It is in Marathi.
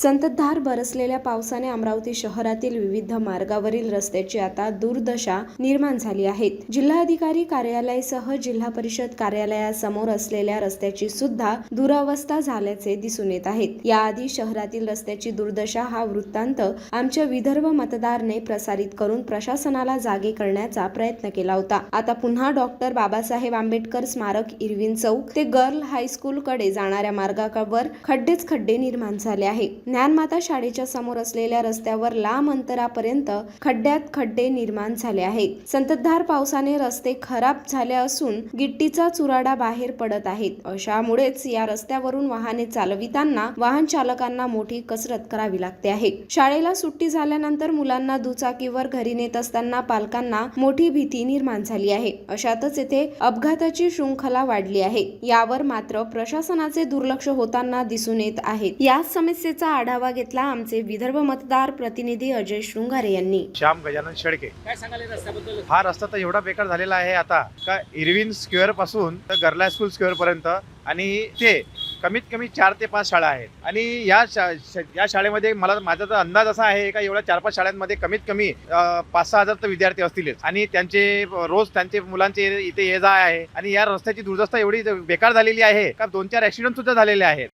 संततधार बरसलेल्या पावसाने अमरावती शहरातील विविध मार्गावरील रस्त्याची आता दुर्दशा निर्माण झाली आहे। जिल्हाधिकारी कार्यालयासह जिल्हा परिषद कार्यालयासमोर असलेल्या रस्त्याची सुद्धा दुरावस्था झाल्याचे दिसून येत आहे। याआधी शहरातील रस्त्याची दुर्दशा हा वृत्तांत आमच्या विदर्भ मतदारने प्रसारित करून प्रशासनाला जागे करण्याचा प्रयत्न केला होता। आता पुन्हा डॉक्टर बाबासाहेब आंबेडकर स्मारक इरविन चौक ते गर्ल हायस्कूल कडे जाणाऱ्या मार्गावर खड्डेच खड्डे निर्माण झाले आहे। ज्ञानमाता शाळेच्या समोर असलेल्या रस्त्यावर लांब अंतरापर्यंत खड्ड्यात खड्डे निर्माण झाले आहेत। संततधार पावसाने रस्ते खराब झाले असून गिट्टीचा चुराडा बाहेर पडत आहे। अशामुळेच या रस्त्यावरून वाहने चालविताना वाहन चालकांना मोठी कसरत करावी लागते आहे। शाळेला सुट्टी झाल्यानंतर मुलांना दुचाकीवर घरी नेत असताना पालकांना मोठी भीती निर्माण झाली आहे। अशातच येथे अपघाताची शृंखला वाढली आहे। यावर मात्र प्रशासनाचे दुर्लक्ष होताना दिसून येत आहे। या समस्येचा आढावा घेतला आमचे विदर्भ मतदार प्रतिनिधी अजय शृंगारे यांनी। श्याम गजानन शेळके, काय सांगाल रस्त्याबद्दल? हा रस्ता तर एवढा बेकार झालेला आहे आता का इरविन स्क्वेअर पासून तर गर्ल हायस्कूल स्क्वेअर पर्यंत, आणि ते कमीत कमी 4 ते 5 शाळा आहेत। आणि या शाळेमध्ये माझा तर अंदाज असा आहे का एवढ्या 4-5 शाळांमध्ये कमीत कमी 5-6 हजार तर विद्यार्थी असतीलच, आणि त्यांचे रोज त्यांचे मुलांचे इथे ये जा आहे। आणि या रस्त्याची दुर्दशा एवढी बेकार झालेली आहे का 2-4 ऍक्सिडेंट सुद्धा झालेले आहेत।